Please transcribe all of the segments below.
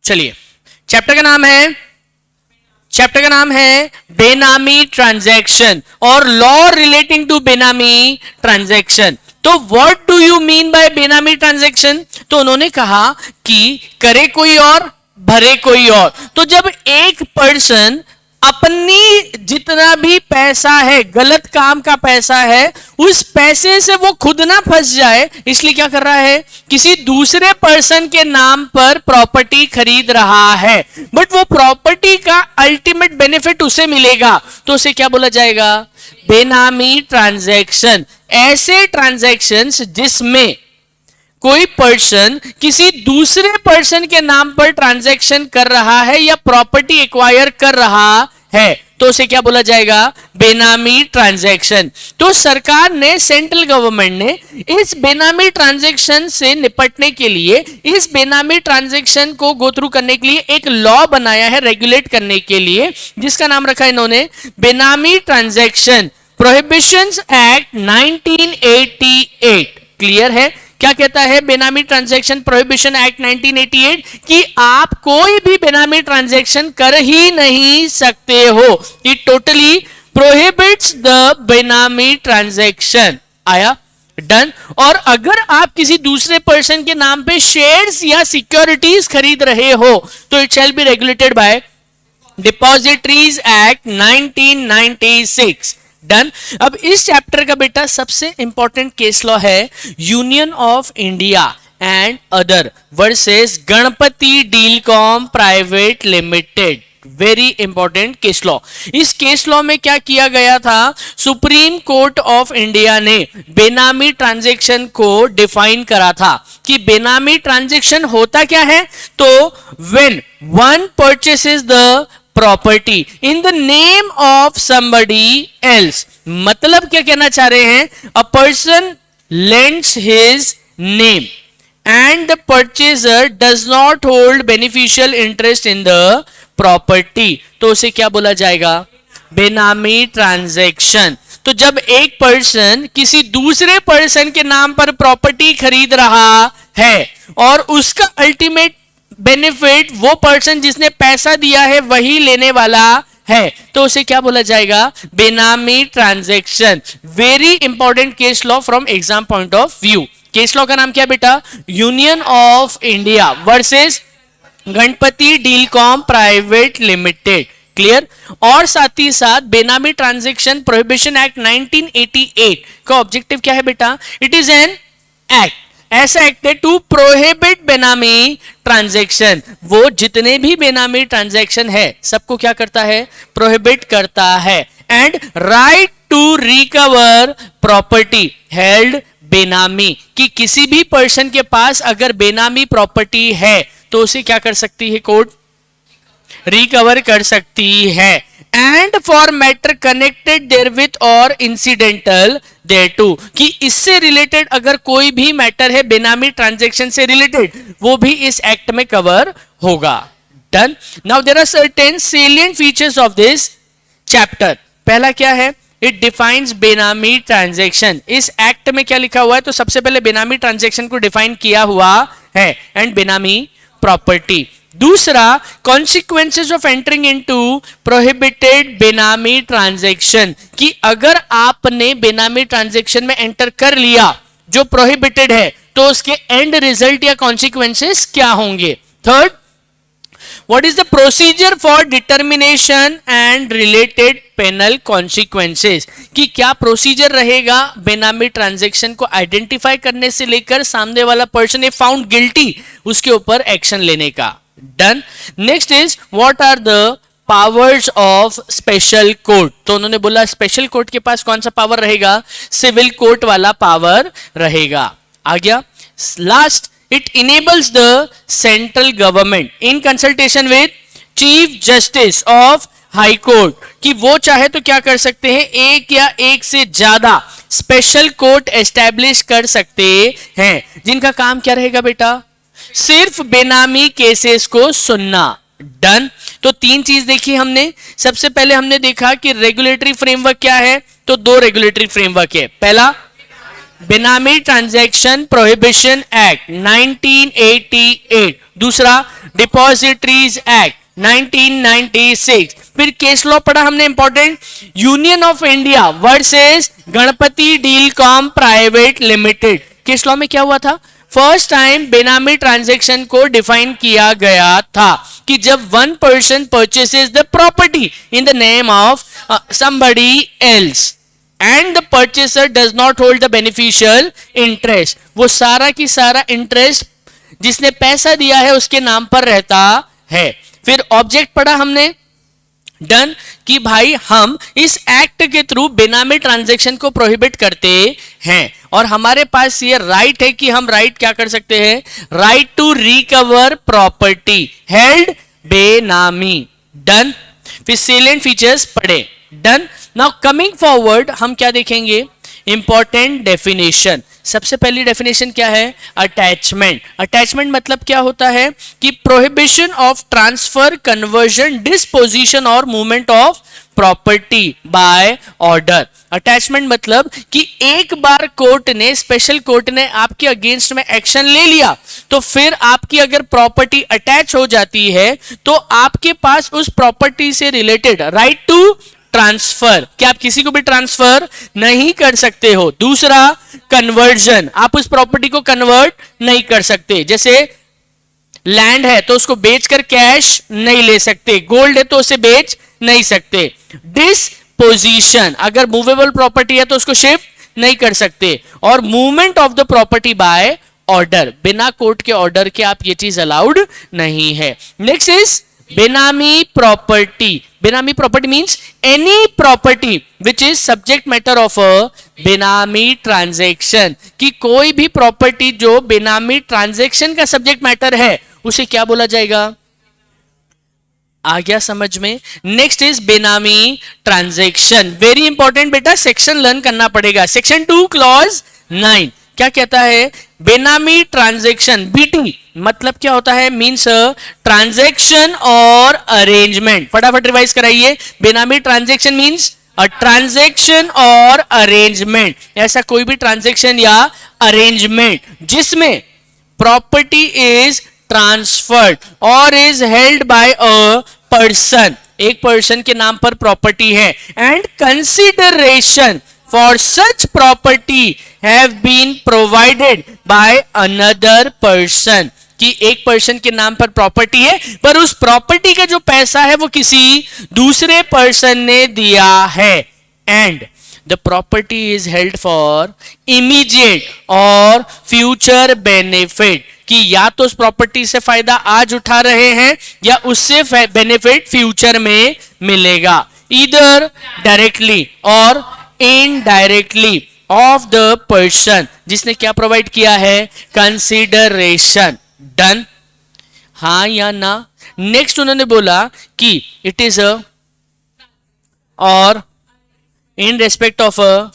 चलिए, चैप्टर का नाम है बेनामी ट्रांजैक्शन और लॉ रिलेटिंग टू बेनामी ट्रांजैक्शन। तो what do you mean by बेनामी ट्रांजैक्शन? तो उन्होंने कहा कि करे कोई और भरे कोई और। तो जब एक पर्सन अपनी जितना भी पैसा है, गलत काम का पैसा है, उस पैसे से वो खुद ना फंस जाए, इसलिए क्या कर रहा है, किसी दूसरे पर्सन के नाम पर प्रॉपर्टी खरीद रहा है, बट वो प्रॉपर्टी का अल्टीमेट बेनिफिट उसे मिलेगा, तो उसे क्या बोला जाएगा? बेनामी ट्रांजैक्शन। ऐसे ट्रांजैक्शंस जिसमें कोई पर्सन किसी दूसरे पर्सन के नाम पर ट्रांजैक्शन कर रहा है या प्रॉपर्टी एक्वायर कर रहा है, तो उसे क्या बोला जाएगा? बेनामी ट्रांजैक्शन। तो सरकार ने, सेंट्रल गवर्नमेंट ने इस बेनामी ट्रांजैक्शन से निपटने के लिए, इस बेनामी ट्रांजैक्शन को गो थ्रू करने के लिए एक लॉ बनाया है, रेगुलेट करने के लिए, जिसका नाम रखा है इन्होंने बेनामी ट्रांजैक्शन प्रोहिबिशंस एक्ट 1988। क्लियर है? क्या कहता है बेनामी ट्रांजैक्शन प्रोहिबिशन एक्ट 1988? कि आप कोई भी बेनामी ट्रांजैक्शन कर ही नहीं सकते हो। इट टोटली प्रोहिबिट्स द बेनामी ट्रांजैक्शन। आया? डन। और अगर आप किसी दूसरे पर्सन के नाम पे शेयर्स या सिक्योरिटीज खरीद रहे हो, तो it shall be regulated by depositories act 1996। Done. अब इस चैप्टर का बेटा सबसे इंपॉर्टेंट केस लॉ है Union of India and other versus Ganapati Dealcom private limited. Very important case law. इस केस लॉ में क्या किया गया था? सुप्रीम कोर्ट ऑफ इंडिया ने बेनामी ट्रांजैक्शन को डिफाइन करा था कि बेनामी ट्रांजैक्शन होता क्या है। तो when one purchases the property in the name of somebody else. मतलब क्या कहना चाह रहे हैं? A person lends his name and the purchaser does not hold beneficial interest in the property, तो उसे क्या बोला जाएगा? बेनामी ट्रांजैक्शन। तो जब एक पर्सन किसी दूसरे पर्सन के नाम पर प्रॉपर्टी खरीद रहा है और उसका अल्टीमेट बेनिफिट वो पर्सन जिसने पैसा दिया है वही लेने वाला है, तो उसे क्या बोला जाएगा? Benami transaction. Very important case law from exam point of view. Case law का नाम क्या बेटा? Union of India versus Ganapati Dealcom private limited. Clear? और साथ ही साथ बेनामी ट्रांजैक्शन प्रोहिबिशन एक्ट 1988 का ऑब्जेक्टिव क्या है बेटा? इट इज एन एक्ट, ऐसा एक्ट है टू प्रोहिबिट बेनामी ट्रांजैक्शन। वो जितने भी बेनामी ट्रांजैक्शन है सबको क्या करता है? प्रोहिबिट करता है। And right to recover property held benami, कि किसी भी पर्सन के पास अगर बेनामी प्रॉपर्टी है तो उसे क्या कर सकती है कोर्ट? रिकवर कर सकती है। एंड फॉर मैटर कनेक्टेड देयरविथ और इंसिडेंटल देयरटू, कि इससे रिलेटेड अगर कोई भी मैटर है बेनामी ट्रांजैक्शन से रिलेटेड, वो भी इस एक्ट में कवर होगा। Done. Now there are certain salient features of this chapter. पहला क्या है? It defines benami transaction. इस एक्ट में क्या लिखा हुआ है? तो सबसे पहले बेनामी ट्रांजैक्शन को डिफाइन किया हुआ है एंड बेनामी प्रॉपर्टी। दूसरा, consequences of entering into prohibited बेनामी ट्रांजैक्शन, कि अगर आपने बेनामी ट्रांजैक्शन में एंटर कर लिया जो प्रोहिबिटेड है तो उसके एंड रिजल्ट या कॉन्सिक्वेंसेस क्या होंगे। Third, what is the procedure for determination and related penal consequences, कि क्या प्रोसीजर रहेगा बेनामी ट्रांजैक्शन को आइडेंटिफाई करने से लेकर सामने वाला पर्सन इफ फाउंड गिल्टी उसके ऊपर एक्शन लेने का। Done. Next is what are the powers of special court. तो उन्होंने बोला स्पेशल कोर्ट के पास कौन सा पावर रहेगा? सिविल कोर्ट वाला पावर रहेगा। आ गया। Last, it enables the central government in consultation with chief justice of high court, कि वो चाहे तो क्या कर सकते हैं? एक या एक से ज्यादा स्पेशल कोर्ट एस्टैब्लिश कर सकते हैं, जिनका काम क्या रहेगा बेटा? सिर्फ बेनामी केसेस को सुनना। डन। तो तीन चीज देखी हमने। सबसे पहले हमने देखा कि रेगुलेटरी फ्रेमवर्क क्या है, तो दो रेगुलेटरी फ्रेमवर्क है। पहला, बेनामी ट्रांजैक्शन प्रोहिबिशन एक्ट 1988। दूसरा, डिपॉजिटरीज एक्ट 1996। फिर केस लॉ पढ़ा हमने important, Union of India versus Ganapati Dealcom private limited. Case law में क्या हुआ था, फर्स्ट टाइम बेनामी ट्रांजैक्शन को डिफाइन किया गया था कि जब one person purchases the property in the name of somebody else and the purchaser does not hold the beneficial interest, वो सारा की सारा इंटरेस्ट जिसने पैसा दिया है उसके नाम पर रहता है। फिर ऑब्जेक्ट पढ़ा हमने, डन, कि भाई हम इस एक्ट के थ्रू बेनामी ट्रांजैक्शन को प्रोहिबिट करते हैं और हमारे पास ये राइट है कि हम राइट क्या कर सकते हैं, right to recover property held benami. Done. फिर सेलेंट फीचर्स पढ़े, डन। नाउ कमिंग फॉरवर्ड हम क्या देखेंगे, इंपॉर्टेंट डेफिनेशन। सबसे पहली डेफिनेशन क्या है, अटैचमेंट। अटैचमेंट मतलब क्या होता है कि prohibition of transfer, conversion, disposition और movement of property by order. Attachment मतलब कि एक बार कोर्ट ने, स्पेशल कोर्ट ने आपके अगेंस्ट में एक्शन ले लिया तो फिर आपकी अगर प्रॉपर्टी अटैच हो जाती है तो आपके पास उस प्रॉपर्टी से रिलेटेड राइट टू ट्रांसफर, कि आप किसी को भी ट्रांसफर नहीं कर सकते हो। दूसरा कन्वर्जन, आप उस प्रॉपर्टी को कन्वर्ट नहीं कर सकते, जैसे लैंड है तो उसको बेचकर कैश नहीं ले सकते, गोल्ड है तो उसे बेच नहीं सकते। डिस्पोजिशन, अगर मूवेबल प्रॉपर्टी है तो उसको शिफ्ट नहीं कर सकते। और movement of the property by order, बिना कोर्ट के ऑर्डर के आप ये चीज अलाउड नहीं है। नेक्स्ट इज बेनामी प्रॉपर्टी। बेनामी property means any property which is subject matter of a बेनामी ट्रांजैक्शन, कि कोई भी प्रॉपर्टी जो बेनामी ट्रांजैक्शन का सब्जेक्ट मैटर है उसे क्या बोला जाएगा, आ गया समझ में। Next is benami transaction, very important बेटा, सेक्शन लर्न करना पड़ेगा। सेक्शन 2 क्लॉज 9 क्या कहता है, बेनामी ट्रांजैक्शन, बीटी मतलब क्या होता है, मींस ट्रांजैक्शन और अरेंजमेंट। फटाफट रिवाइज कराइए, बेनामी transaction means a transaction or arrangement, ऐसा कोई भी ट्रांजैक्शन या अरेंजमेंट जिसमें प्रॉपर्टी इज ट्रांसफर्ड और is held by a person, एक पर्सन के नाम पर प्रॉपर्टी है, and consideration for such property have been provided by another person, कि एक पर्सन के नाम पर प्रॉपर्टी है पर उस प्रॉपर्टी का जो पैसा है वो किसी दूसरे पर्सन ने दिया है, and the property is held for immediate or future benefit, कि या तो उस प्रॉपर्टी से फायदा आज उठा रहे हैं या उससे बेनिफिट फ्यूचर में मिलेगा, ईदर डायरेक्टली और इनडायरेक्टली ऑफ द पर्सन जिसने क्या प्रोवाइड किया है, कंसीडरेशन। डन, हाँ या ना। नेक्स्ट उन्होंने बोला कि इट इज अ और in respect of a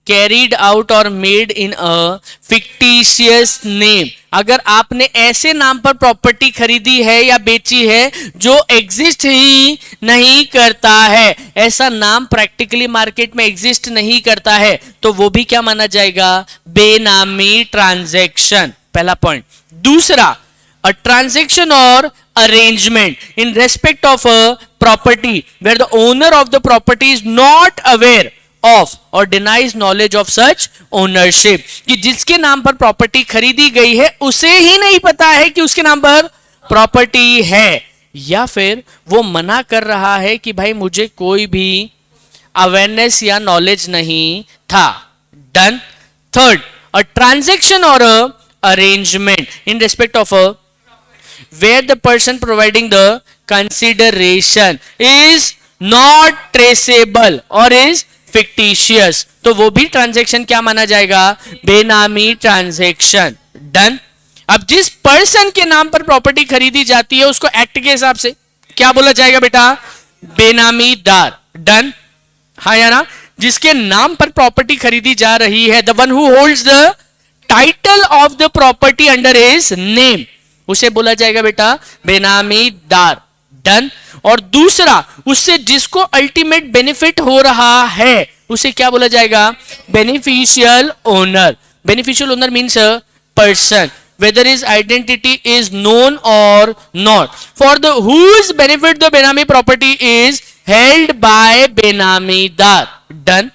carried out और made in a fictitious name, अगर आपने ऐसे नाम पर प्रॉपर्टी खरीदी है या बेची है जो एग्जिस्ट ही नहीं करता है, ऐसा नाम प्रैक्टिकली मार्केट में एग्जिस्ट नहीं करता है, तो वो भी क्या माना जाएगा, बेनामी ट्रांजैक्शन। पहला पॉइंट। दूसरा, अ ट्रांजैक्शन और arrangement in respect of a property where the owner of the property is not aware of or denies knowledge of such ownership, कि जिसके नाम पर प्रॉपर्टी खरीदी गई है उसे ही नहीं पता है कि उसके नाम पर प्रॉपर्टी है, या फिर वो मना कर रहा है कि भाई मुझे कोई भी अवेयरनेस या नॉलेज नहीं था। डन। थर्ड, अ ट्रांजैक्शन और a arrangement in respect of a where the person providing the consideration is not traceable or is fictitious, तो वो भी ट्रांजैक्शन क्या माना जाएगा, बेनामी ट्रांजैक्शन। डन। अब जिस पर्सन के नाम पर प्रॉपर्टी खरीदी जाती है उसको एक्ट के हिसाब से क्या बोला जाएगा बेटा, बेनामीदार। डन, हाँ या ना। जिसके नाम पर प्रॉपर्टी खरीदी जा रही है, the one who holds the title of the property under his name, उसे बोला जाएगा बेटा बेनामीदार। डन। और दूसरा, उससे जिसको अल्टीमेट बेनिफिट हो रहा है उसे क्या बोला जाएगा, beneficial owner. Beneficial owner means person whether his identity is known or not. For the whose benefit the benami property is held by benamidar. Done.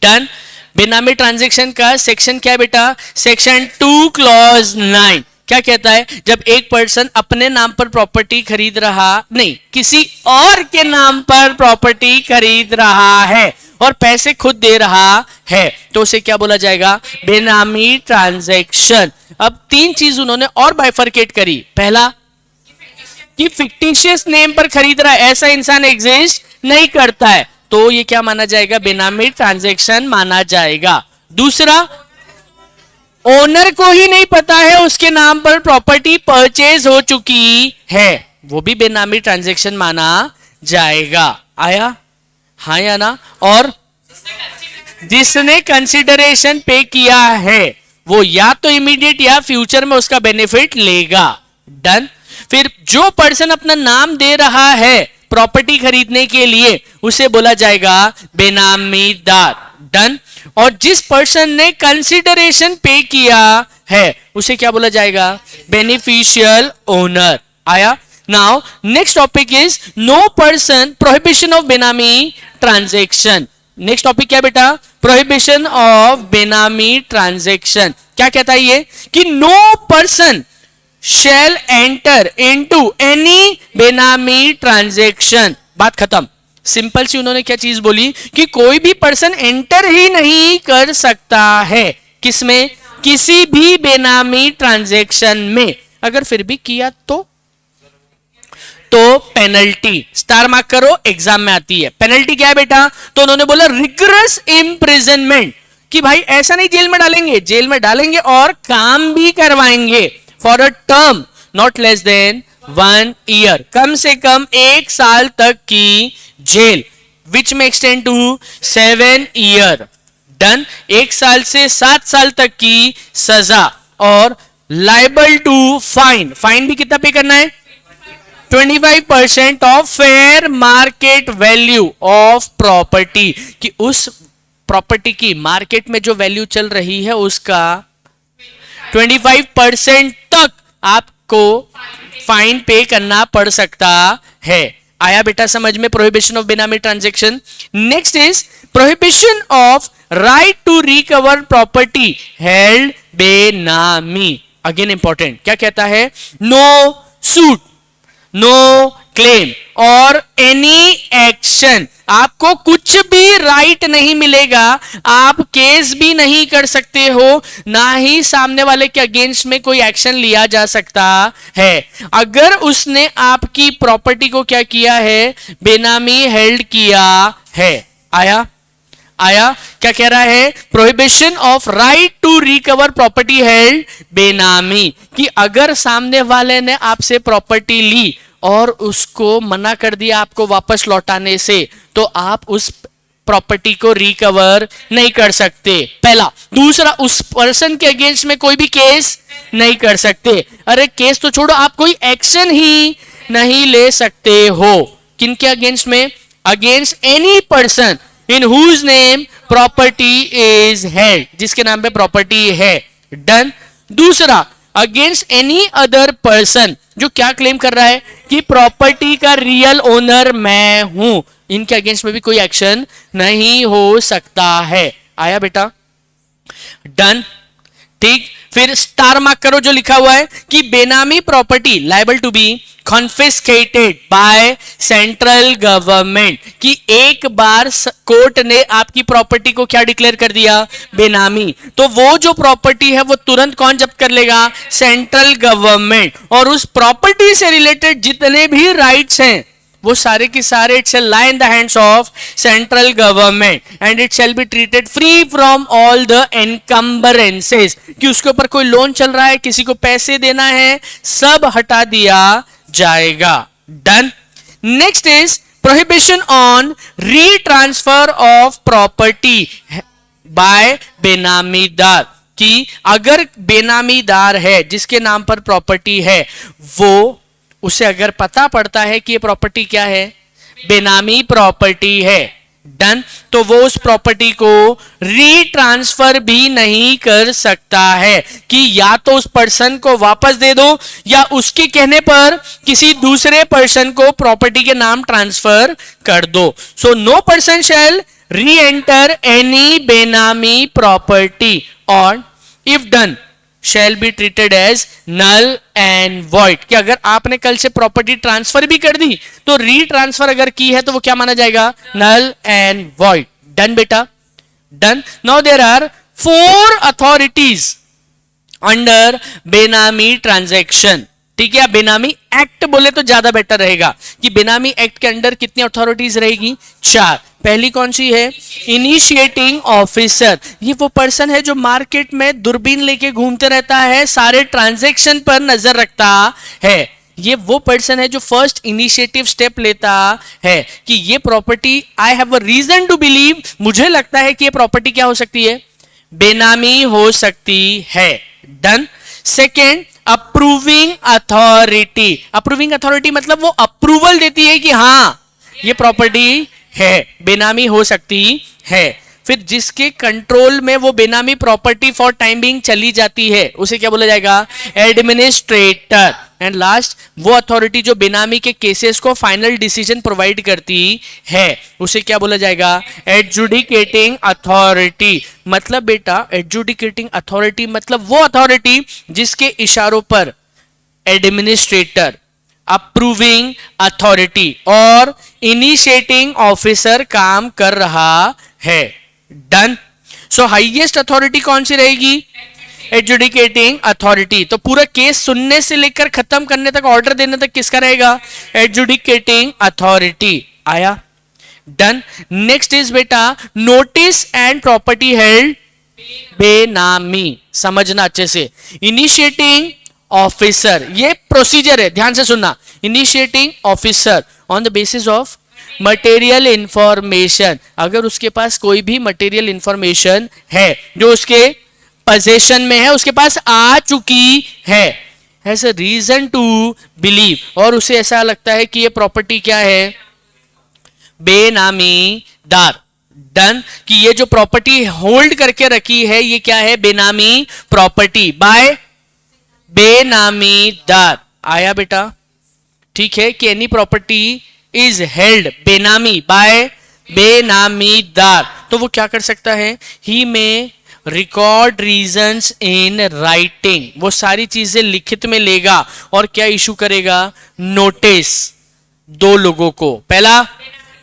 Done. Benami transaction का सेक्शन क्या है बेटा? सेक्शन 2 क्लॉज 9 क्या कहता है? जब एक पर्सन अपने नाम पर प्रॉपर्टी खरीद रहा, नहीं, किसी और के नाम पर प्रॉपर्टी खरीद रहा है और पैसे खुद दे रहा है, तो उसे क्या बोला जाएगा? बेनामी ट्रांजैक्शन. अब 3 चीज उन्होंने और बाइफरकेट करी. पहला कि फिक्टिशियस नेम पर खरीद रहा है, ऐसा इंसान एग्जिस्ट नहीं करता है, तो ये क्या माना जाएगा? बेनामी ट्रांजैक्शन माना जाएगा. दूसरा, ओनर को ही नहीं पता है उसके नाम पर प्रॉपर्टी परचेज हो चुकी है, वो भी बेनामी ट्रांजैक्शन माना जाएगा. आया? हाँ या ना? और जिसने कंसिडरेशन पे किया है वो या तो इमीडिएट या फ्यूचर में उसका बेनिफिट लेगा. डन. फिर जो पर्सन अपना नाम दे रहा है प्रॉपर्टी खरीदने के लिए, उसे बोला जाएगा बेनामीदार. डन. और जिस पर्सन ने कंसिडरेशन पे किया है उसे क्या बोला जाएगा? Beneficial owner. आया? Now next topic is no person, prohibition of benami transaction. Next topic क्या बेटा? Prohibition of benami transaction. क्या कहता है ये? कि no person shall enter into any benami transaction. बात खत्म. सिंपल सी उन्होंने क्या चीज बोली? कि कोई भी पर्सन एंटर ही नहीं कर सकता है किसमें? किसी भी बेनामी ट्रांजैक्शन में. अगर फिर भी किया तो पेनल्टी. स्टार मार्क करो, एग्जाम में आती है. पेनल्टी क्या है बेटा? तो उन्होंने बोला रिगरस इम्प्रिजनमेंट. कि भाई ऐसा नहीं जेल में डालेंगे, जेल में डालेंगे और काम भी करवाएंगे. For a term not less than 1 year, कम से कम 1 साल तक की जेल, विच में एक्सटेंड टू 7 ईयर. डन. 1 साल से 7 साल तक की सजा. और लाइबल टू फाइन. फाइन भी कितना पे करना है? 25% of fair market value of property. कि उस प्रॉपर्टी की मार्केट में जो वैल्यू चल रही है उसका 25% तक आपको फाइन पे करना पड़ सकता है. आया बेटा समझ में? Prohibition of benami transaction. Next is prohibition of right to recover property held benami. Again important. क्या कहता है? नो सूट, नो क्लेम और एनी एक्शन. आपको कुछ भी राइट नहीं मिलेगा, आप केस भी नहीं कर सकते हो, ना ही सामने वाले के अगेंस्ट में कोई एक्शन लिया जा सकता है अगर उसने आपकी प्रॉपर्टी को क्या किया है? बेनामी हेल्ड किया है. आया? आया? क्या कह रहा है? Prohibition of right to recover property held benami. कि अगर सामने वाले ने आपसे प्रॉपर्टी ली और उसको मना कर दिया आपको वापस लौटाने से, तो आप उस प्रॉपर्टी को रिकवर नहीं कर सकते. पहला. दूसरा, उस पर्सन के अगेंस्ट में कोई भी केस नहीं कर सकते. अरे केस तो छोड़ो, आप कोई एक्शन ही नहीं ले सकते हो. किनके अगेंस्ट में? Against any person in whose name property is held, जिसके नाम पे प्रॉपर्टी है. डन. दूसरा, अगेंस्ट एनी अदर पर्सन जो क्या क्लेम कर रहा है? कि प्रॉपर्टी का रियल ओनर मैं हूं. इनके अगेंस्ट में भी कोई एक्शन नहीं हो सकता है. आया बेटा? डन. ठीक. फिर स्टार मार्क करो जो लिखा हुआ है कि benami property liable to be confiscated by central government. कि एक बार कोर्ट ने आपकी प्रॉपर्टी को क्या डिक्लेयर कर दिया? बेनामी. तो वो जो प्रॉपर्टी है वो तुरंत कौन जब्त कर लेगा? Central government. और उस प्रॉपर्टी से रिलेटेड जितने भी राइट्स हैं वो सारे के सारे it shall lie in the hands of central government and it shall be treated free from all the encumbrances. कि उसके ऊपर कोई लोन चल रहा है, किसी को पैसे देना है, सब हटा दिया जाएगा. Done. Next is prohibition on retransfer of property by benamidar. कि अगर बेनामीदार है जिसके नाम पर प्रॉपर्टी है, वो उसे अगर पता पड़ता है कि ये प्रॉपर्टी क्या है? बेनामी प्रॉपर्टी है, डन। तो वो उस प्रॉपर्टी को रीट्रांसफर भी नहीं कर सकता है कि या तो उस पर्सन को वापस दे दो या उसके कहने पर किसी दूसरे पर्सन को प्रॉपर्टी के नाम ट्रांसफर कर दो। So no person shall reenter any benami property और if done shall be treated as null and void। कि अगर आपने कल से प्रॉपर्टी ट्रांसफर भी कर दी तो रीट्रांसफर अगर की है तो वो क्या माना जाएगा, null and void। डन बेटा, done. Now there are 4 authorities under benami transaction. ठीक है, बेनामी एक्ट बोले तो ज्यादा बेटर रहेगा कि बेनामी एक्ट के अंडर कितनी अथॉरिटीज रहेगी, 4। पहली कौन सी है, इनिशिएटिंग ऑफिसर। ये वो पर्सन है जो मार्केट में दूरबीन लेके घूमते रहता है, सारे ट्रांजैक्शन पर नजर रखता है। ये वो पर्सन है जो फर्स्ट इनिशिएटिव स्टेप लेता है कि ये property I have a reason to believe, मुझे लगता है कि ये प्रॉपर्टी क्या हो सकती है, बेनामी हो सकती है। Done. Second, approving authority. Approving authority मतलब वो अप्रूवल देती है कि हां ये प्रॉपर्टी है, बेनामी हो सकती है। फिर जिसके कंट्रोल में वो बेनामी प्रॉपर्टी फॉर टाइम बिंग चली जाती है उसे क्या बोला जाएगा, एडमिनिस्ट्रेटर। एंड लास्ट, वो अथॉरिटी जो बेनामी के केसेस को फाइनल डिसीजन प्रोवाइड करती है उसे क्या बोला जाएगा, एडजुडिकेटिंग अथॉरिटी। मतलब बेटा एडजुडिकेटिंग अथॉरिटी मतलब वो अथॉरिटी जिसके इशारों पर एडमिनिस्ट्रेटर, अप्रूविंग अथॉरिटी और इनिशिएटिंग ऑफिसर काम कर रहा है। डन। सो हाईएस्ट अथॉरिटी कौन सी रहेगी, एडजुडिकेटिंग अथॉरिटी। तो पूरा केस सुनने से लेकर खत्म करने तक, ऑर्डर देने तक किसका रहेगा, एडजुडिकेटिंग अथॉरिटी। आया, डन। नेक्स्ट इज बेटा नोटिस एंड प्रॉपर्टी हेल्ड बेनामी। समझना अच्छे से, इनिशिएटिंग ऑफिसर, ये प्रोसीजर है, ध्यान से सुनना। Initiating officer on the basis of material information, अगर उसके पास कोई भी मटेरियल इंफॉर्मेशन है जो उसके पोजेशन में है, उसके पास आ चुकी है, has a reason to believe, और उसे ऐसा लगता है कि ये प्रॉपर्टी क्या है, बेनामीदार। डन। कि ये जो प्रॉपर्टी होल्ड करके रखी है ये क्या है, बेनामी प्रॉपर्टी बाय बेनामीदार। आया बेटा, ठीक है, कि एनी प्रॉपर्टी इज हेल्ड बेनामी बाय बेनामीदार, तो वो क्या कर सकता है, ही में रिकॉर्ड रीजंस इन राइटिंग, वो सारी चीजें लिखित में लेगा और क्या इशू करेगा, नोटिस 2 लोगों को, पहला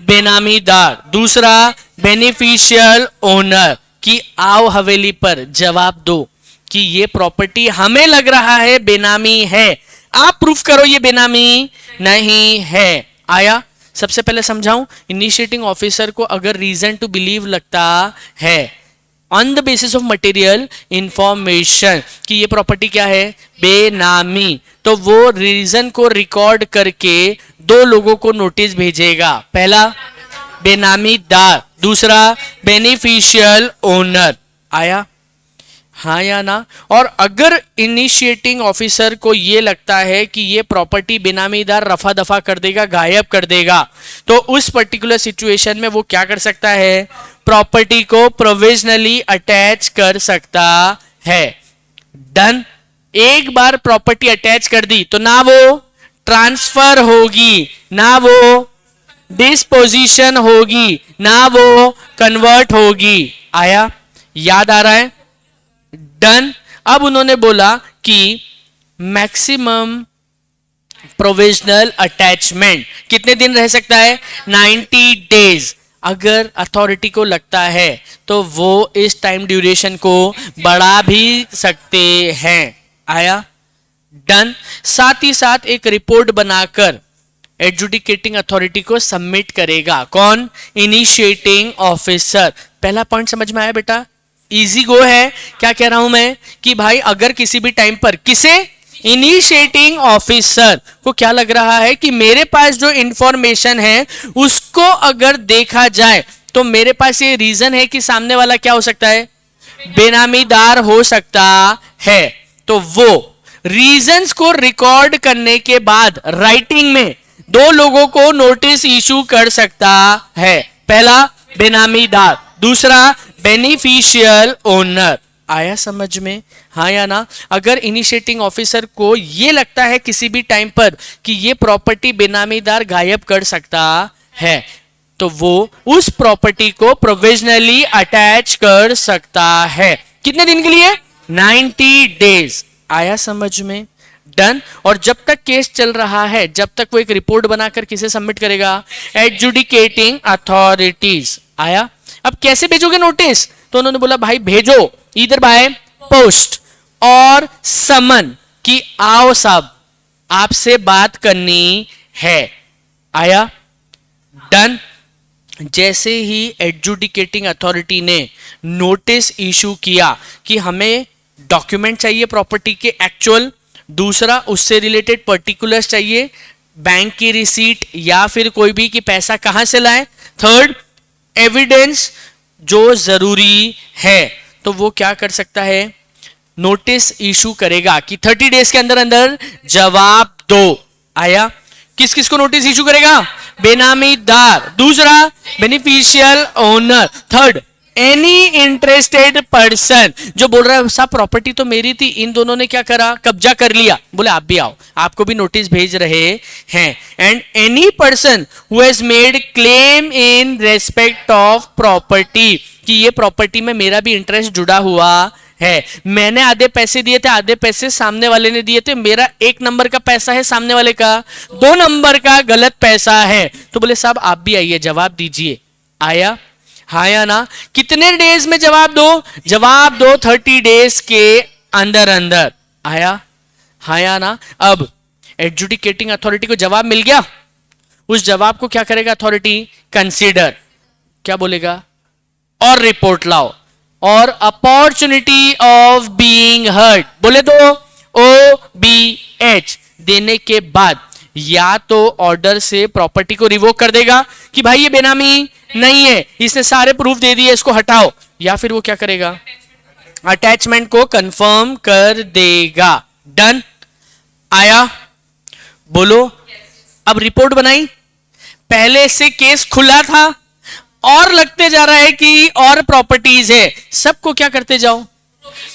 बेनामीदार, दूसरा बेनिफिशियल ओनर, कि आओ हवेली पर जवाब दो कि ये प्रॉपर्टी हमें लग रहा है बेनामी है, आप प्रूफ करो ये बेनामी नहीं है। आया, सबसे पहले समझाऊं, इनिशिएटिंग ऑफिसर को अगर रीजन टू बिलीव लगता है on the basis of material information कि ये प्रॉपर्टी क्या है, बेनामी, तो वो रीजन को रिकॉर्ड करके 2 लोगों को नोटिस भेजेगा, पहला बेनामीदार, दूसरा बेनिफिशियल ओनर। आया, हाँ या ना। और अगर इनिशिएटिंग ऑफिसर को ये लगता है कि ये प्रॉपर्टी बेनामीदार रफा दफा कर देगा, गायब कर देगा, तो उस पर्टिकुलर सिचुएशन में वो क्या कर सकता है, प्रॉपर्टी को प्रोविजनली अटैच कर सकता है। डन। एक बार प्रॉपर्टी अटैच कर दी तो ना वो ट्रांसफर होगी, ना वो डिस्पोजिशन होगी, ना वो कन्वर्ट होगी। आया, याद आ रहा है, डन। अब उन्होंने बोला कि मैक्सिमम प्रोविजनल अटैचमेंट कितने दिन रह सकता है, 90 डेज। अगर अथॉरिटी को लगता है तो वो इस टाइम ड्यूरेशन को बढ़ा भी सकते हैं। आया, डन। साथ ही साथ एक रिपोर्ट बनाकर एडजुडिकेटिंग अथॉरिटी को सबमिट करेगा, कौन, इनिशिएटिंग ऑफिसर। पहला पॉइंट समझ में आया बेटा, इजी गो है। क्या कह रहा हूं मैं कि भाई अगर किसी भी टाइम पर किसे, इनिशिएटिंग ऑफिसर को क्या लग रहा है कि मेरे पास जो इंफॉर्मेशन है उसको अगर देखा जाए तो मेरे पास ये रीजन है कि सामने वाला क्या हो सकता है, बेनामीदार हो सकता है, तो वो रीजंस को रिकॉर्ड करने के बाद राइटिंग में 2 लोगों को नोटिस इशू कर सकता है, पहला बेनामीदार, दूसरा बेनिफिशियल ओनर। आया समझ में? हाँ या ना? अगर इनिशिएटिंग ऑफिसर को ये लगता है किसी भी टाइम पर कि ये प्रॉपर्टी बेनामीदार गायब कर सकता है, तो वो उस प्रॉपर्टी को प्रोविजनली अटैच कर सकता है। कितने दिन के लिए? 90 डेज। आया समझ में? डन। और जब तक केस चल रहा है, जब तक वो एक रिपोर्ट बनाकर किसे सबमिट करेगा? Adjudicating authorities. आया? अब कैसे भेजोगे नोटिस? तो उन्होंने बोला भाई भेजो इधर बाय पोस्ट और समन कि आओ साहब आपसे बात करनी है। आया? डन। जैसे ही एडजुडिकेटिंग अथॉरिटी ने नोटिस इशू किया कि हमें डॉक्यूमेंट चाहिए प्रॉपर्टी के एक्चुअल, दूसरा उससे रिलेटेड पर्टिकुलर्स चाहिए, बैंक की रिसीट या फिर कोई भी कि पैसा कहां से लाए, थर्ड एविडेंस जो जरूरी है, तो वो क्या कर सकता है? नोटिस इशू करेगा कि 30 डेज के अंदर अंदर जवाब दो। आया? किस किस को नोटिस इशू करेगा? बेनामीदार, दूसरा beneficial owner, third any interested person. जो बोल रहा है साहब प्रॉपर्टी तो मेरी थी, इन दोनों ने क्या करा? कब्जा कर लिया। बोले आप भी आओ, आपको भी नोटिस भेज रहे हैं। And any person who has made claim in respect of property, कि ये प्रॉपर्टी में मेरा भी इंटरेस्ट जुड़ा हुआ है, मैंने आधे पैसे दिए थे, आधे पैसे सामने वाले ने दिए थे, मेरा 1 नंबर का पैसा है, सामने वाले का 2 नंबर का गलत पैसा है। तो बोले साहब आप भी आइए, जवाब दीजिए। आया? हाँ या ना? कितने डेज में जवाब दो? जवाब दो 30 डेज के अंदर अंदर। आया? हाँ या ना? अब एडजुडिकेटिंग अथॉरिटी को जवाब मिल गया, उस जवाब को क्या करेगा अथॉरिटी? कंसीडर, क्या बोलेगा? और रिपोर्ट लाओ, और अपॉर्चुनिटी ऑफ बीइंग हर्ड बोले तो OBH देने के बाद या तो ऑर्डर से प्रॉपर्टी को रिवोक कर देगा कि भाई ये बेनामी नहीं है, इसने सारे प्रूफ दे दिए, इसको हटाओ, या फिर वो क्या करेगा? अटैचमेंट को कंफर्म कर देगा। डन। आया? बोलो। अब रिपोर्ट बनाई, पहले से केस खुला था और लगते जा रहा है कि और प्रॉपर्टीज है, सबको क्या करते जाओ?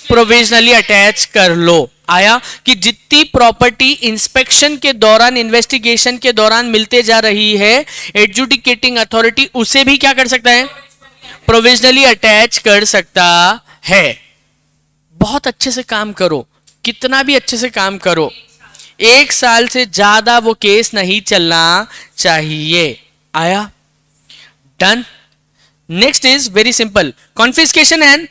प्रोविजनली अटैच कर लो। आया? कि जितनी प्रॉपर्टी इंस्पेक्शन के दौरान, इन्वेस्टिगेशन के दौरान मिलते जा रही है, एडजुडिकेटिंग अथॉरिटी उसे भी क्या कर सकता है? प्रोविजनली अटैच कर सकता है। बहुत अच्छे से काम करो, कितना भी अच्छे से काम करो, 1 साल से ज्यादा वो केस नहीं चलना चाहिए। आया? Done. Next is very simple, confiscation and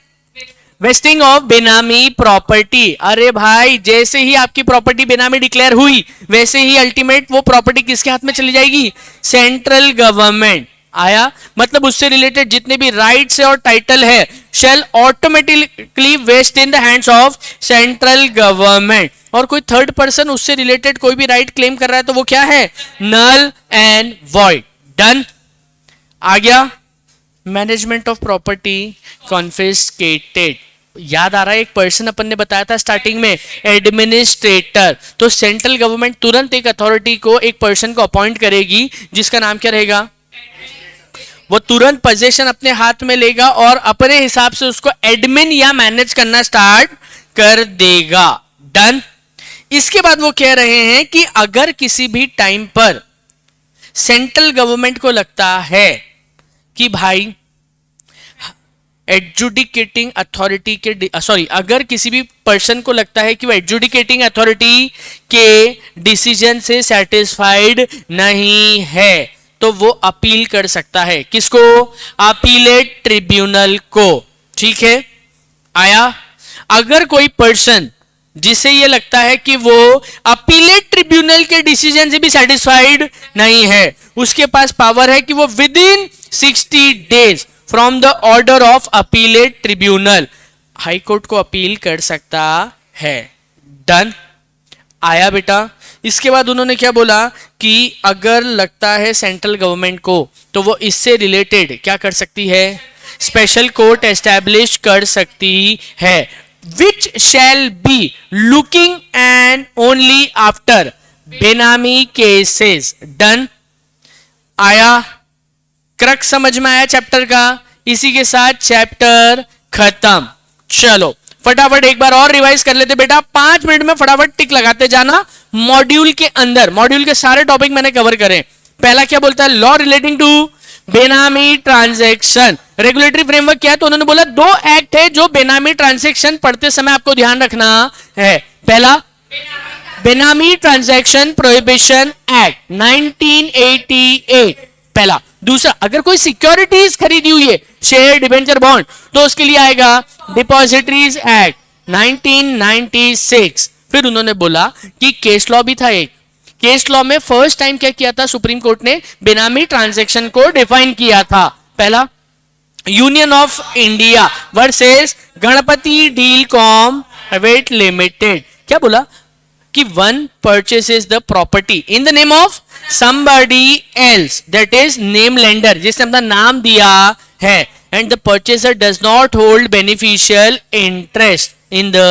wasting of बेनामी प्रॉपर्टी। अरे भाई जैसे ही आपकी प्रॉपर्टी बेनामी डिक्लेयर हुई, वैसे ही अल्टीमेट वो प्रॉपर्टी किसके हाथ में चली जाएगी? Central government. आया? मतलब उससे रिलेटेड जितने भी राइट्स है और टाइटल है shall automatically vest in the hands of central government. और कोई थर्ड पर्सन उससे रिलेटेड कोई भी राइट क्लेम कर रहा है तो वो क्या है? Null and void. डन। आ गया? Management of property confiscated. याद आ रहा है एक पर्सन अपन ने बताया था स्टार्टिंग में, एडमिनिस्ट्रेटर। तो सेंट्रल गवर्नमेंट तुरंत एक अथॉरिटी को, एक पर्सन को अपॉइंट करेगी जिसका नाम क्या रहेगा? वो तुरंत पोजीशन अपने हाथ में लेगा और अपने हिसाब से उसको एडमिन या मैनेज करना स्टार्ट कर देगा। डन। इसके बाद वो कह रहे हैं कि अगर किसी भी टाइम पर सेंट्रल गवर्नमेंट को लगता है कि भाई एडजुडिकेटिंग अथॉरिटी के अगर किसी भी पर्सन को लगता है कि वो एडजुडिकेटिंग अथॉरिटी के डिसीजन से सेटिस्फाइड नहीं है, तो वो अपील कर सकता है। किसको? अपीलेट ट्रिब्यूनल को। ठीक है? आया? अगर कोई पर्सन जिसे ये लगता है कि वो अपीलेट ट्रिब्यूनल के डिसीजन से भी सेटिस्फाइड नहीं है, उसके पास पावर है कि वो with in 60 days from the order of appellate tribunal high court को अपील कर सकता है। डन। आया बेटा? इसके बाद उन्होंने क्या बोला कि अगर लगता है सेंट्रल गवर्नमेंट को, तो वो इससे रिलेटेड क्या कर सकती है? स्पेशल कोर्ट एस्टैब्लिश कर सकती है, which shall be looking and only after benami cases. Done. आया? क्रक्स समझ में आया चैप्टर का? इसी के साथ चैप्टर खत्म। चलो फटाफट एक बार और रिवाइज कर लेते बेटा, 5 मिनट में फटाफट टिक लगाते जाना। मॉड्यूल के अंदर मॉड्यूल के सारे टॉपिक मैंने कवर करे। पहला क्या बोलता है? लॉ रिलेटिंग टू बेनामी ट्रांजैक्शन। रेगुलेटरी फ्रेमवर्क क्या है? तो उन्होंने बोला 2 एक्ट है जो बेनामी ट्रांजैक्शन पढ़ते समय आपको ध्यान रखना है। पहला बेनामी ट्रांजैक्शन प्रोहिबिशन एक्ट 1988 पहला। दूसरा, अगर कोई सिक्योरिटीज खरीदी हुई है, शेयर, डिबेंचर, बॉन्ड, तो उसके लिए आएगा डिपॉजिटरीज एक्ट 1996। फिर उन्होंने बोला कि केस लॉ भी था एक। केस लॉ में फर्स्ट टाइम क्या किया था? सुप्रीम कोर्ट ने बेनामी ट्रांजैक्शन को डिफाइन किया था। पहला, union of India versus Ganpati deal com private limited. क्या बोला? कि one purchases the property in the name of somebody else, that is name lender, जिसने अपना नाम दिया है, and the purchaser does not hold beneficial interest in the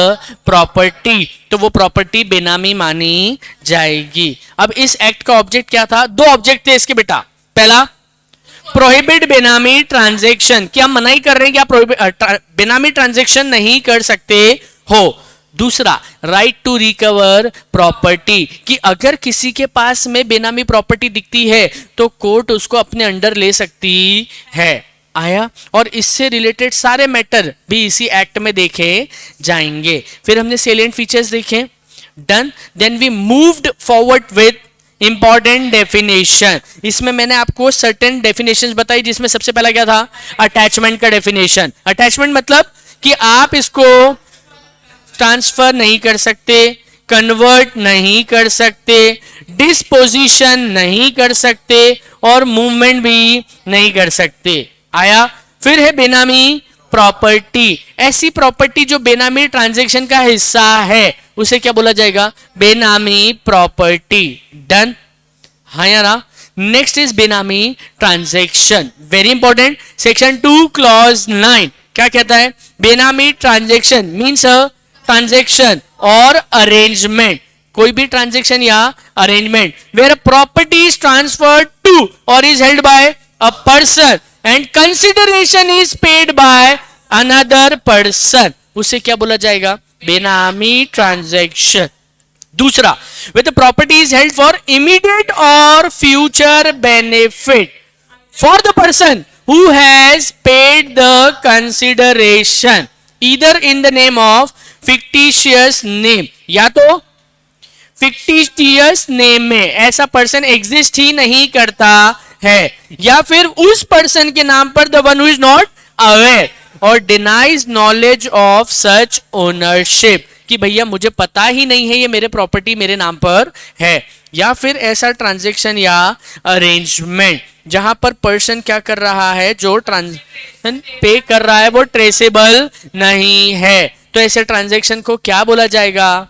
property, तो वो प्रॉपर्टी बेनामी मानी जाएगी। अब इस एक्ट का ऑब्जेक्ट क्या था? 2 ऑब्जेक्ट थे इसके बेटा। पहला, प्रोहिबिट बेनामी ट्रांजैक्शन, कि हम मनाही कर रहे हैं कि आप बेनामी ट्रांजैक्शन नहीं कर सकते हो। दूसरा, राइट टू रिकवर प्रॉपर्टी, कि अगर किसी के पास में बेनामी प्रॉपर्टी दिखती है तो कोर्ट उसको अपने अंडर ले सकती है। आया? और इससे रिलेटेड सारे मैटर भी इसी एक्ट में देखे जाएंगे। फिर हमने सेलिएंट फीचर्स देखे। Done. Then we moved forward with important definition. इसमें मैंने आपको सर्टेन डेफिनेशंस बताई, जिसमें सबसे पहला क्या था? अटैचमेंट का डेफिनेशन। अटैचमेंट मतलब कि आप इसको ट्रांसफर नहीं कर सकते, कन्वर्ट नहीं कर सकते, डिस्पोजिशन नहीं कर सकते और मूवमेंट भी नहीं कर सकते। आया? फिर है बेनामी प्रॉपर्टी। ऐसी प्रॉपर्टी जो बेनामी ट्रांजैक्शन का हिस्सा है उसे क्या बोला जाएगा? बेनामी प्रॉपर्टी। डन? हाँ या ना? Next is benami transaction, very important. Section 2 clause 9 क्या कहता है? Benami transaction means transaction or arrangement, कोई भी ट्रांजैक्शन या arrangement where property is transferred to or is held by a person and consideration is paid by another person, उसे क्या बोला जाएगा? बेनामी ट्रांजैक्शन। दूसरा, with property is held for immediate or future benefit for the person who has paid the consideration either in the name of fictitious name, या तो fictitious name में ऐसा person exist ही नहीं करता है, या फिर उस पर्सन के नाम पर the one who is not aware or denies knowledge of such ownership, कि भैया मुझे पता ही नहीं है ये मेरे प्रॉपर्टी मेरे नाम पर है। या फिर ऐसा ट्रांजैक्शन या अरेंजमेंट जहां पर पर्सन क्या कर रहा है, जो ट्रांजैक्शन पे कर रहा है वो ट्रेसेबल नहीं है, तो ऐसे ट्रांजैक्शन को क्या बोला जाएगा?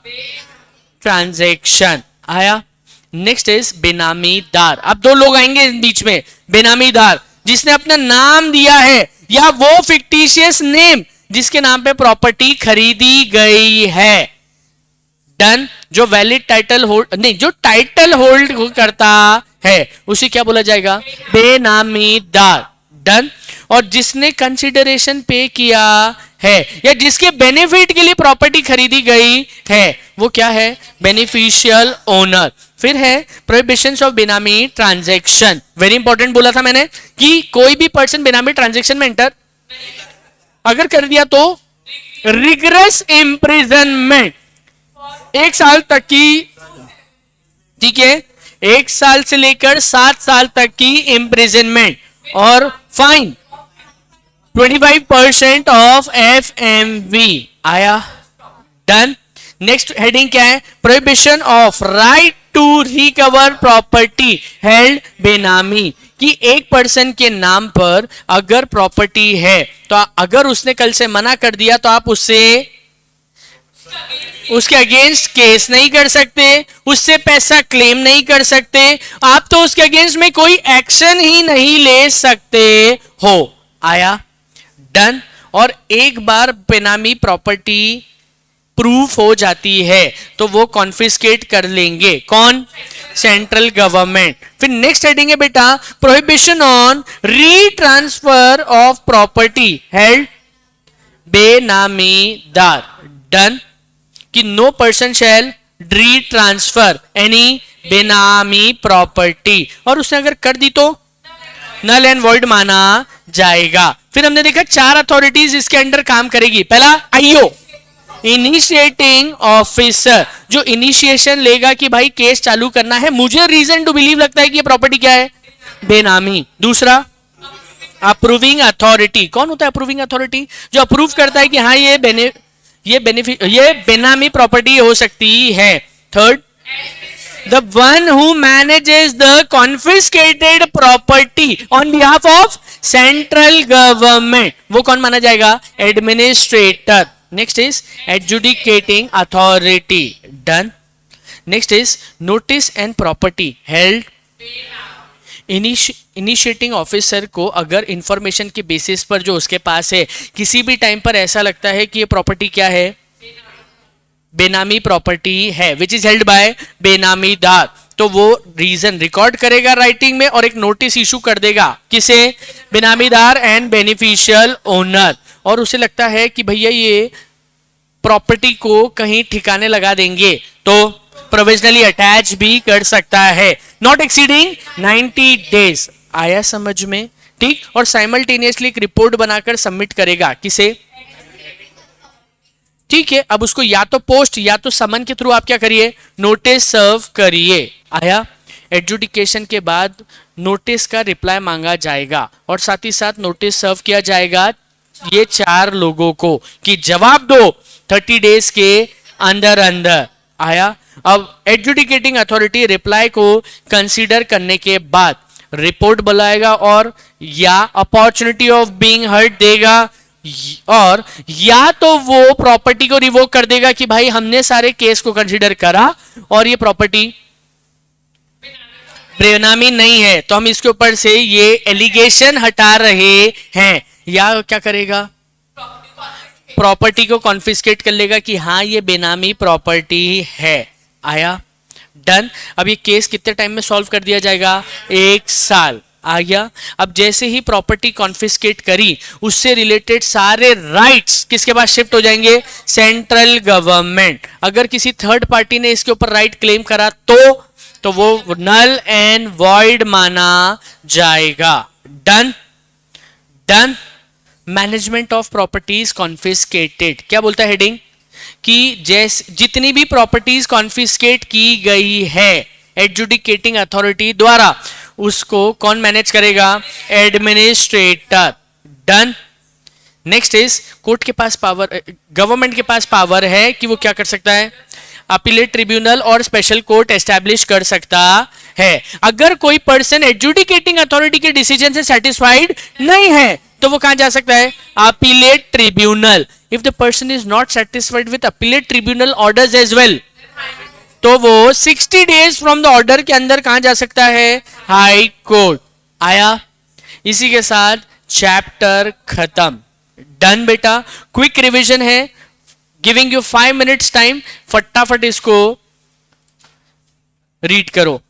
ट्रांजैक्शन। आया? Next is benamidar. अब 2 लोग आएंगे बीच में। बेनामीदार जिसने अपना नाम दिया है या वो फिक्टिशियस नेम जिसके नाम पे प्रॉपर्टी खरीदी गई है। डन? जो वैलिड टाइटल होल्ड नहीं, जो टाइटल होल्ड करता है उसे क्या बोला जाएगा? बेनामीदार। डन? और जिसने कंसिडरेशन पे किया है या जिसके बेनिफिट के लिए प्रॉपर्टी खरीदी गई है वो क्या है? Beneficial owner. फिर है prohibitions of benami transaction, very important बोला था मैंने कि कोई भी पर्सन बेनामी ट्रांजैक्शन में एंटर अगर कर दिया तो रिगरस इम्प्रिजनमेंट 1 साल तक की, ठीक है, 1 साल से लेकर 7 साल तक की इम्प्रिजनमेंट और फाइन 25% ऑफ FMV। आया? डन? नेक्स्ट हेडिंग क्या है? Prohibition of right to recover property held benami, कि एक पर्सन के नाम पर अगर प्रॉपर्टी है तो अगर उसने कल से मना कर दिया तो आप उसके अगेंस्ट केस नहीं कर सकते, उससे पैसा क्लेम नहीं कर सकते, आप तो उसके अगेंस्ट में कोई एक्शन ही नहीं ले सकते हो। आया? डन? और एक बार बेनामी प्रॉपर्टी प्रूफ हो जाती है तो वो कॉन्फिस्केट कर लेंगे। कौन? Central government. फिर नेक्स्ट हेडिंग है बेटा prohibition on retransfer of property held benamidar. Done. कि no person shall retransfer any benami property, और उसने अगर कर दी तो नल एंड वॉइड माना जाएगा। फिर हमने देखा 4 अथॉरिटीज इसके अंडर काम करेगी। पहला आईओ, इनिशिएटिंग ऑफिसर, जो इनिशिएशन लेगा कि भाई केस चालू करना है, मुझे रीजन टू बिलीव लगता है कि ये प्रॉपर्टी क्या है, बेनामी। दूसरा अप्रूविंग अथॉरिटी, कौन होता है अप्रूविंग अथॉरिटी? जो अप्रूव करता है कि हाँ ये बेनामी प्रॉपर्टी हो सकती है। Third the one who manages the confiscated property on behalf of central government, वो कौन माना जाएगा? administrator. next is adjudicating authority. done. next is notice and property held initiating officer को अगर इंफॉर्मेशन के बेसिस पर जो उसके पास है किसी भी टाइम पर ऐसा लगता है कि ये प्रॉपर्टी क्या है, बेनामी प्रॉपर्टी है, विच इज हेल्ड बाय बेनामीदार, तो वो रीजन रिकॉर्ड करेगा राइटिंग में और एक नोटिस इशू कर देगा। किसे? बेनामीदार एंड बेनिफिशियल ओनर। और उसे लगता है कि भैया ये प्रॉपर्टी को कहीं ठिकाने लगा देंगे तो प्रोविजनली अटैच भी कर सकता है। Not exceeding 90 days. आया समझ में? ठीक। और साइमल्टेनियसली एक रिपोर्ट बनाकर सबमिट करेगा। किसे? ठीक है। अब उसको या तो पोस्ट या तो समन के थ्रू आप क्या करिए, नोटिस सर्व करिए। आया। एडजुडिकेशन के बाद नोटिस का रिप्लाई मांगा जाएगा और साथ ही साथ नोटिस सर्व किया जाएगा ये 4 लोगों को कि जवाब दो 30 डेज के अंदर अंदर। आया। अब एडजुडिकेटिंग अथॉरिटी रिप्लाई को कंसीडर करने के बाद रिपोर्ट बुलाएगा और या अपॉर्चुनिटी ऑफ बीइंग हर्ड देगा और या तो वो प्रॉपर्टी को रिवोक कर देगा कि भाई हमने सारे केस को कंसीडर करा और ये प्रॉपर्टी बेनामी नहीं है तो हम इसके ऊपर से ये एलिगेशन हटा रहे हैं, या क्या करेगा, प्रॉपर्टी को कॉन्फिस्केट कर लेगा कि हाँ ये बेनामी प्रॉपर्टी है। आया। डन। अब ये केस कितने टाइम में सॉल्व कर दिया जाएगा? 1 साल। आ गया। अब जैसे ही प्रॉपर्टी कॉन्फिस्केट करी उससे रिलेटेड सारे राइट्स किसके पास शिफ्ट हो जाएंगे? Central government. अगर किसी थर्ड पार्टी ने इसके ऊपर राइट क्लेम करा तो वो नल एंड वॉइड माना जाएगा। Done. Done. Management of properties confiscated. क्या बोलता है हेडिंग? कि जैसे जितनी भी प्रॉपर्टीज कॉन्फिस्केट की गई है एडजुडिकेटिंग अथॉरिटी द्वारा उसको कौन मैनेज करेगा? Administrator. Done. Next is court के पास पावर, गवर्नमेंट के पास पावर है कि वो क्या कर सकता है? अपीलेट ट्रिब्यूनल और स्पेशल कोर्ट एस्टैब्लिश कर सकता है। अगर कोई पर्सन एडजुडिकेटिंग अथॉरिटी के डिसीजन से सेटिस्फाइड नहीं है तो वो कहां जा सकता है? Appellate tribunal. If the person is not satisfied with appellate tribunal orders as well तो वो 60 डेज फ्रॉम द ऑर्डर के अंदर कहां जा सकता है? High court. आया। इसी के साथ चैप्टर खत्म। डन बेटा। क्विक रिवीजन है, गिविंग यू 5 मिनट्स टाइम, फटाफट इसको रीड करो।